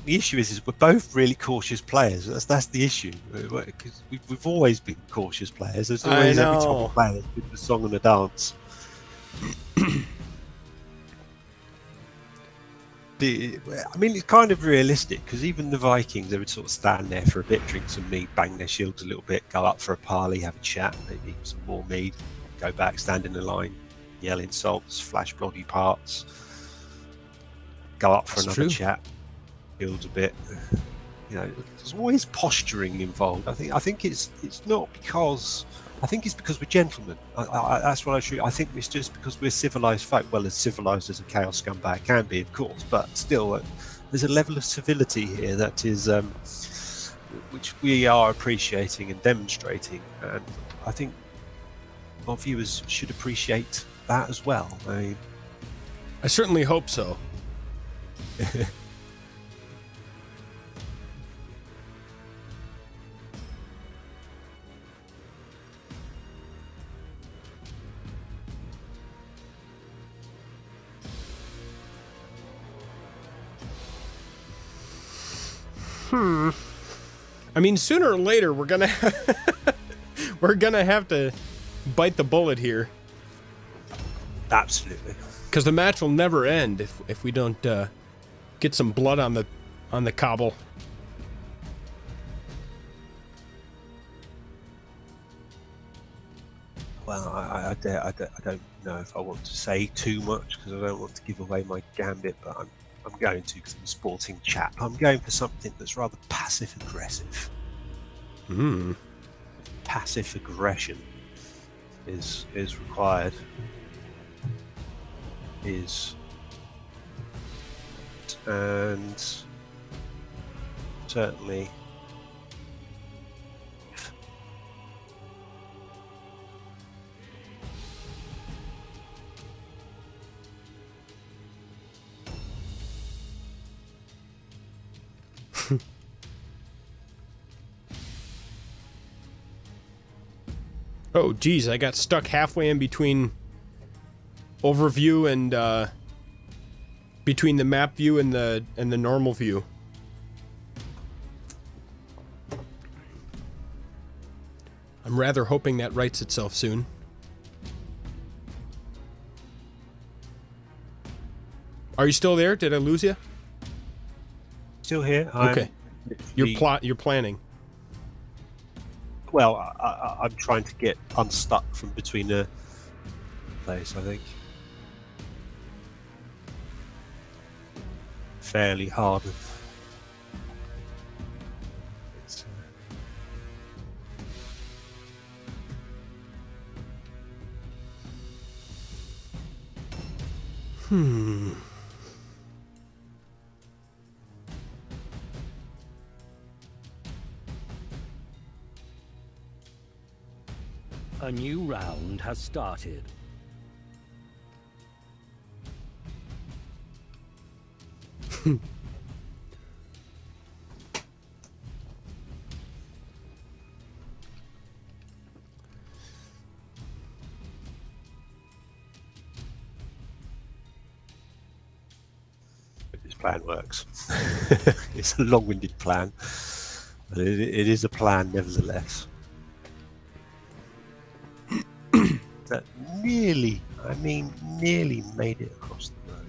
The issue is we're both really cautious players. That's the issue. Because we've always been cautious players. There's always every time we play there's been the song and the dance. I mean, it's kind of realistic because even the Vikings, they would sort of stand there for a bit, drink some mead, bang their shields a little bit, go up for a parley, have a chat, maybe some more mead, go back, stand in the line, yell insults, flash bloody parts, go up for another chat. Builds a bit, you know. There's always posturing involved. I think it's not because I think it's because we're gentlemen. That's what I truly. I think it's just because we're civilized folk. Well, as civilized as a chaos scumbag can be, of course, but still, there's a level of civility here that is, which we are appreciating and demonstrating, and I think our viewers should appreciate that as well. I mean, I certainly hope so. I mean, sooner or later we're gonna we're gonna have to bite the bullet here. Absolutely. Because the match will never end if we don't get some blood on the cobble. Well, I don't know if I want to say too much because I don't want to give away my gambit, but I'm going to because I'm a sporting chap. I'm going for something that's rather passive-aggressive. Passive aggression is required. And certainly Oh, geez, I got stuck halfway in between overview and between the map view and the normal view. I'm rather hoping that rights itself soon. Are you still there? Did I lose you? Still here. Okay. You're planning. Well, I'm trying to get unstuck from between the players, I think. Fairly hard. A new round has started. this plan works. It's a long-winded plan, but it is a plan nevertheless. That nearly, I mean nearly made it across the road.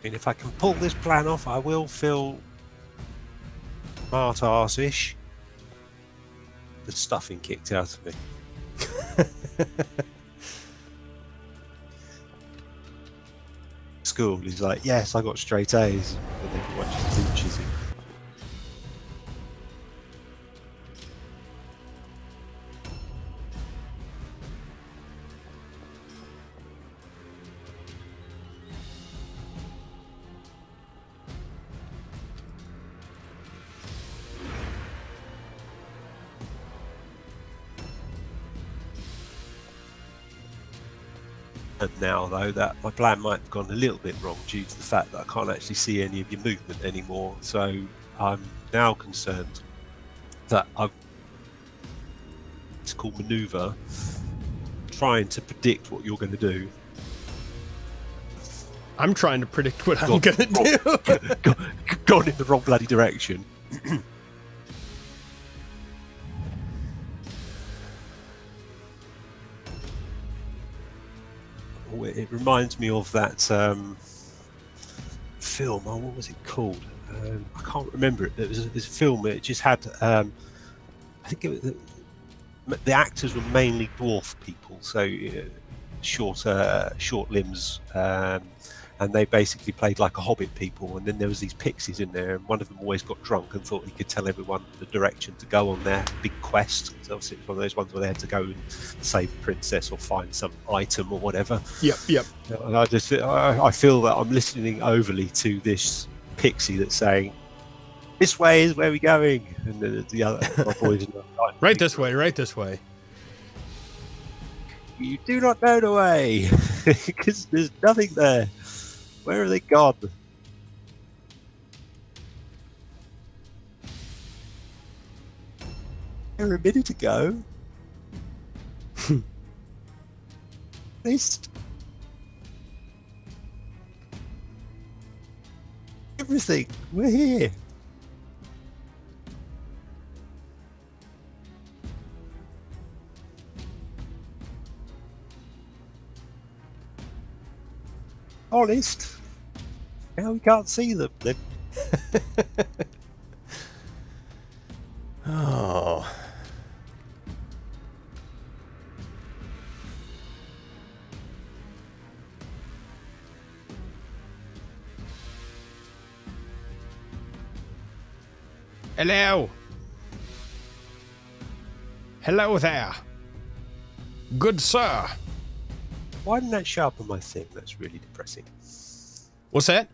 And if I can pull this plan off, I will feel smart-arse-ish the stuffing kicked out of me. School, he's like, yes, I got straight A's, but then he watches teachers it. And now, though, that my plan might have gone a little bit wrong due to the fact that I can't actually see any of your movement anymore. So I'm now concerned that it's called manoeuvre, trying to predict what you're going to do. I'm trying to predict what I'm going to do. Gone in the wrong bloody direction. It reminds me of that film. Oh, what was it called? I can't remember it. It was a film. It just had. I think it was, the actors were mainly dwarf people, so short limbs, and they basically played like a hobbit people. And then there was these pixies in there, and one of them always got drunk and thought he could tell everyone the direction to go on their big quest. So obviously it's one of those ones where they had to go and save a princess or find some item or whatever. Yep. And I feel that I'm listening overly to this pixie that's saying, "This way is where we're going," and then the other my boys are like, Right this way. You do not know the way because there's nothing there. Where are they gone? They were a minute ago. Missed everything. We're here. Honest. Now we can't see them then. Oh. Hello. Hello there. Good sir. Why didn't that show up on my thing? That's really depressing. What's that?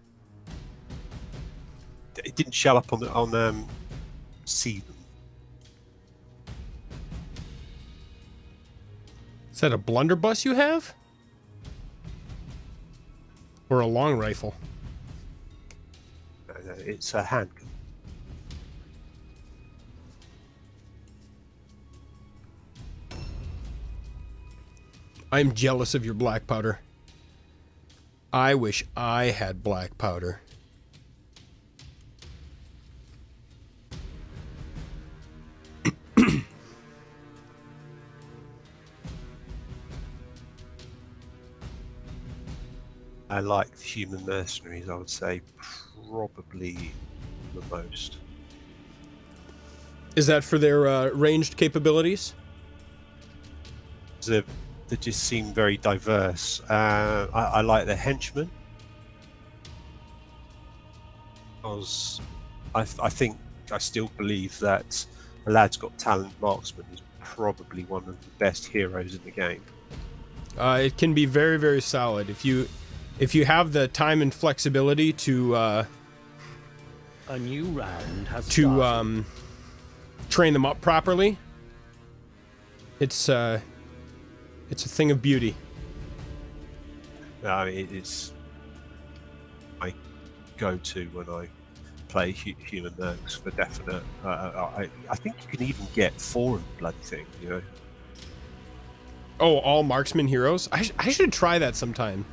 It didn't show up on see them. Is that a blunderbuss you have? Or a long rifle? No, it's a handgun. I'm jealous of your black powder. I wish I had black powder. I like the human mercenaries, I would say, probably the most. Is that for their ranged capabilities? They just seem very diverse. I like the henchmen. Because I still believe that a Lad's Got Talent marksman is probably one of the best heroes in the game. It can be very, very solid if you have the time and flexibility to A new round has started. train them up properly. It's a thing of beauty. I mean, it's my go-to when I play human mercs for definite. I think you can even get 4 of the bloody thing, you know. Oh, all marksman heroes? I should try that sometime.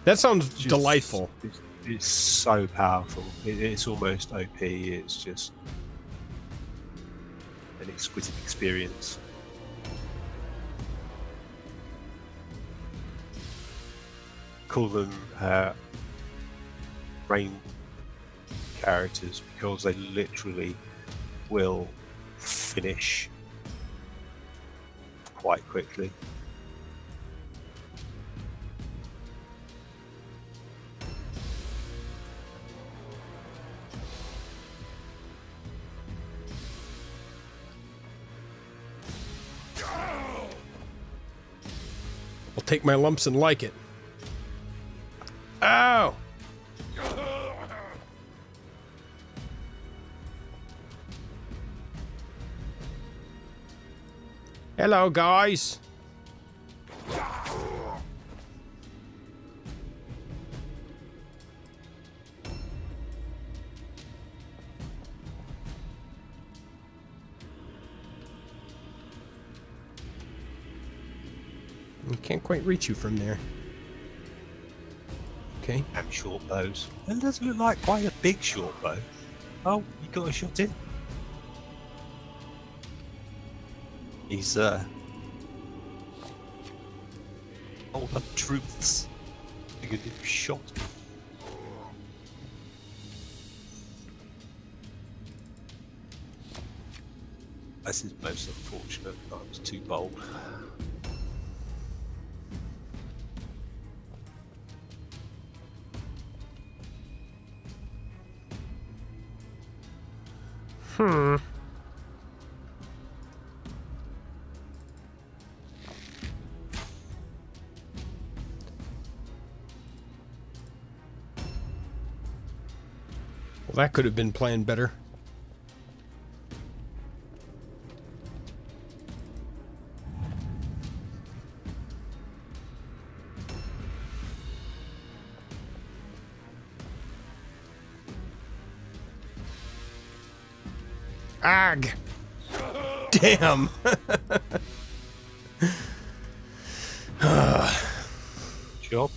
That sounds delightful. It's so powerful. It's almost OP. It's just an exquisite experience. Call them rain characters because they literally will finish quite quickly. I'll take my lumps and like it. Ow! Hello, guys. I can't quite reach you from there. Okay. Damn short bows. It does look like quite a big short bow. Oh, you got a shot in? He's all untruths. You can get shot. This is most unfortunate. I was too bold. Well, that could have been planned better. Ag! Damn! Job.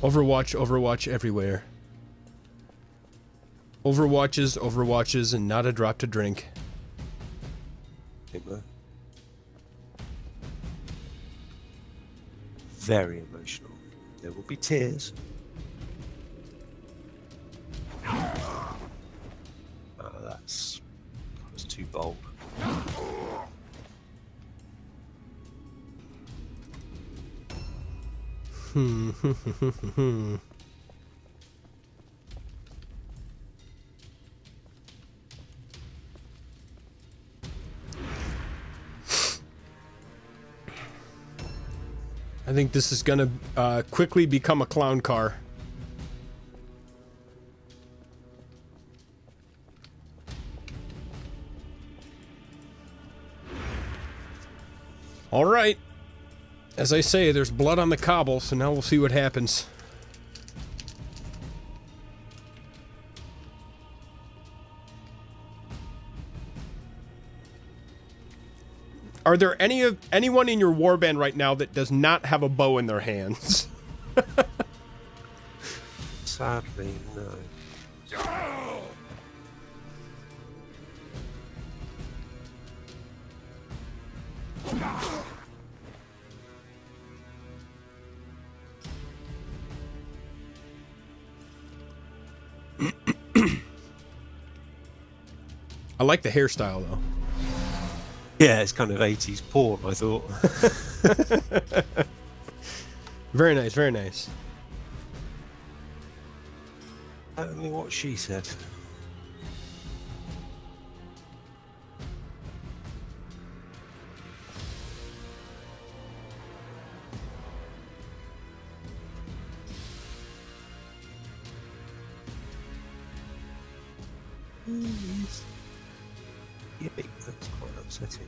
Overwatch, Overwatch everywhere. Overwatches, Overwatches, and not a drop to drink. Very emotional. There will be tears. That was too bold. I think this is gonna quickly become a clown car. All right. As I say, there's blood on the cobble, so now we'll see what happens. Are there anyone in your warband right now that does not have a bow in their hands? Sadly, no. I like the hairstyle, though. Yeah, it's kind of 80s porn, I thought. Very nice, very nice. Only what she said. Please. Yeah, that's quite upsetting.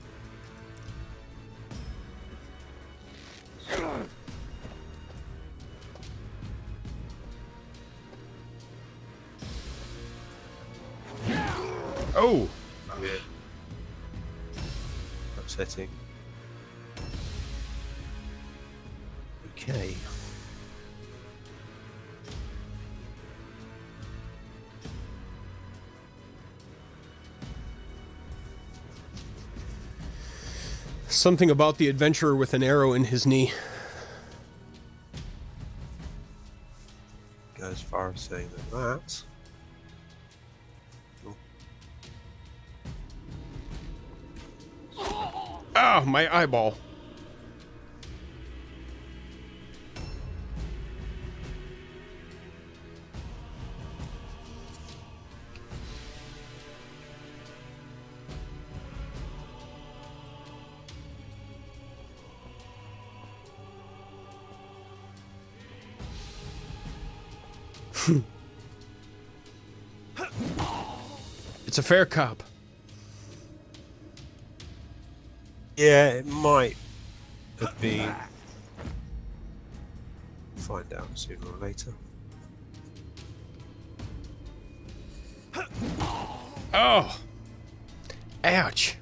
Oh! Yeah. Upsetting. Okay. Something about the adventurer with an arrow in his knee. Go as far as saying that. Ah, my eyeball. It's a fair cop. Yeah, it might have been. Find out sooner or later. Oh! Ouch!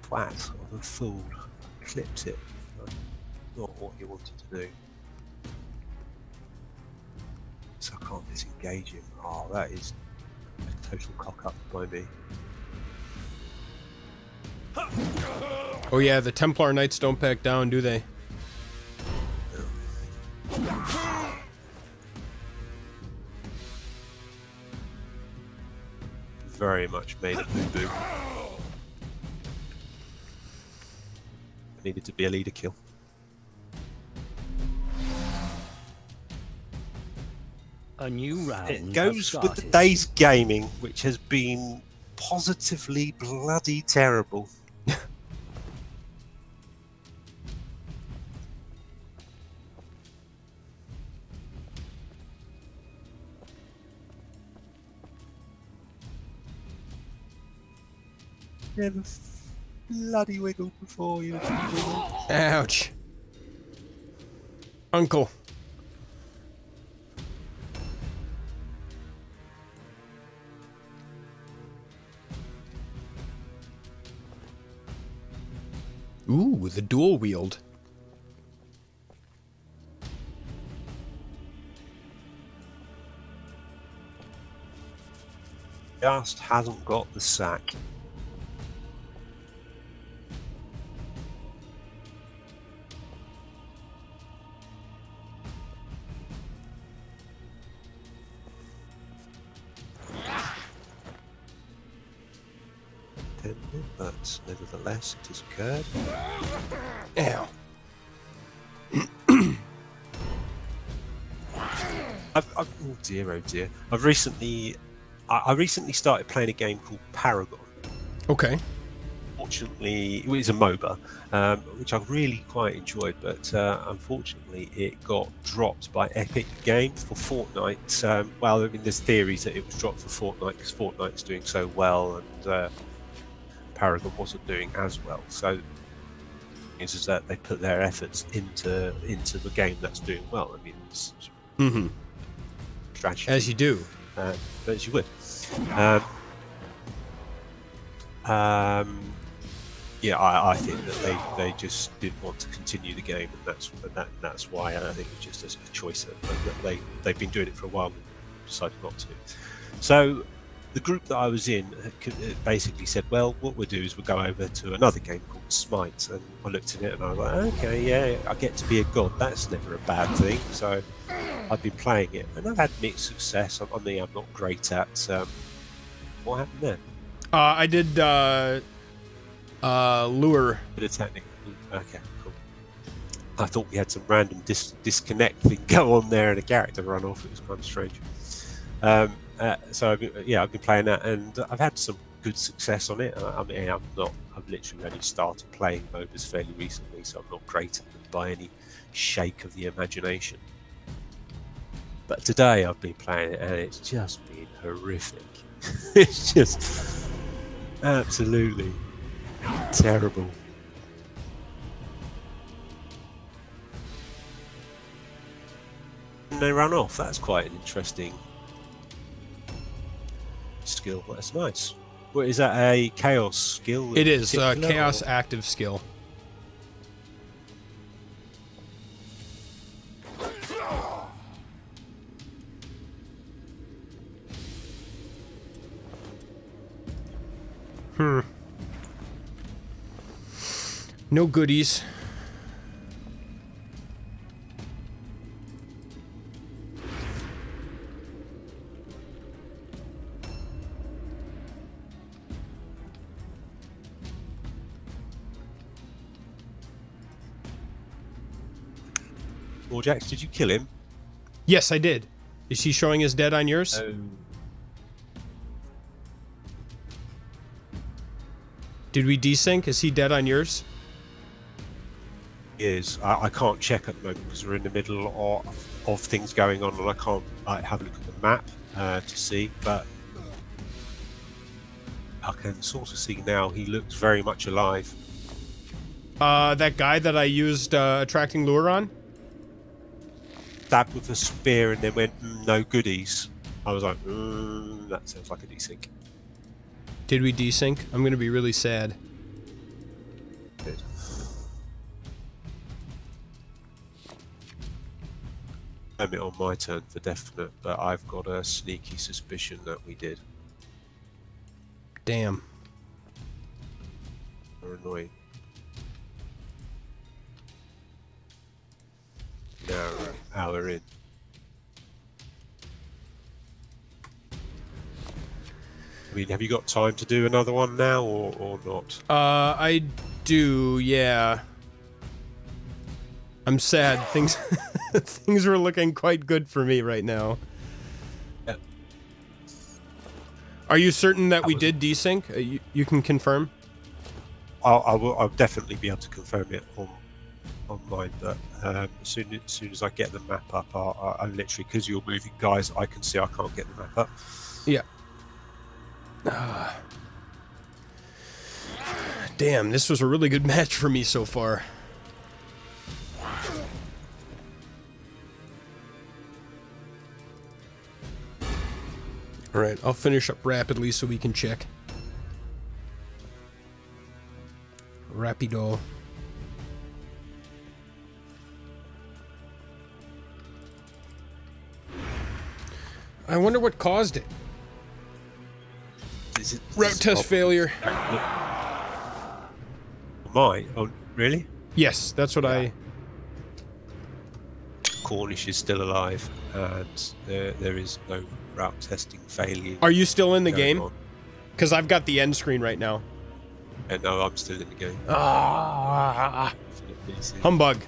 Twat of a fool. Clipped it. Not what you wanted to do. So I can't disengage him. Oh, that is a total cock up by me. Oh yeah, the Templar Knights don't back down, do they? Very much made a boo-boo. Needed to be a leader kill. A new round. It goes with the day's gaming, which has been positively bloody terrible. Never bloody wiggled before you. Ouch. Uncle. Ooh, the dual wield. Just hasn't got the sack. But nevertheless, it has occurred. Ow. Oh dear, oh dear. I recently started playing a game called Paragon. Okay. Fortunately, it was a MOBA, which I really quite enjoyed, but unfortunately it got dropped by Epic Games for Fortnite. Well, I mean, there's theories that it was dropped for Fortnite because Fortnite's doing so well and Paragon wasn't doing as well. So is that they put their efforts into the game that's doing well. I mean, it's strategy. As you do. As you would. Yeah, I think that they just didn't want to continue the game, and that's why I think it's just a choice that they've been doing it for a while and decided not to. So the group that I was in basically said, well, what we'll do is we'll go over to another game called Smite, and I looked at it and I was like, okay, yeah, I get to be a god, that's never a bad thing. So I've been playing it and I've had mixed success. I mean, I'm not great at what happened there. I did lure. Bit of technical. Okay, cool. I thought we had some random disconnect thing go on there and a character run off. It was kind of strange. So I've been playing that, and I've had some good success on it. I mean, I've literally only started playing MOBAs fairly recently, so I'm not great at them by any shake of the imagination. But today I've been playing it and it's just been horrific. It's just absolutely terrible. And they run off. That's quite an interesting skill. That's nice. What is that? A chaos skill? It is a chaos active skill. No goodies. Morjax, did you kill him? Yes, I did. Is he showing his dead on yours? Did we desync? Is he dead on yours? He is. I can't check at the moment because we're in the middle of things going on, and I can't have a look at the map to see. But I can sort of see now. He looks very much alive. That guy that I used attracting lure on? Stabbed with a spear and then went, no goodies. I was like, that sounds like a desync. Did we desync? I'm going to be really sad. Good. I'm it on my turn for definite, but I've got a sneaky suspicion that we did. Damn. They're annoying. Now we're an hour in. I mean, have you got time to do another one now, or not? I do, yeah. I'm sad. Things things are looking quite good for me right now. Yeah. Are you certain that we did desync? You can confirm? I'll definitely be able to confirm it on mine, but as soon as I get the map up, I literally, because you're moving guys, I can see I can't get the map up. Yeah. Damn, this was a really good match for me so far. Alright, I'll finish up rapidly so we can check. Rapido. I wonder what caused it. Route test failure. Mine? Oh, really? Yes, that's what I... Cornish is still alive, and there is no route testing failure. Are you still in the game? Because I've got the end screen right now. And no, I'm still in the game. Humbug.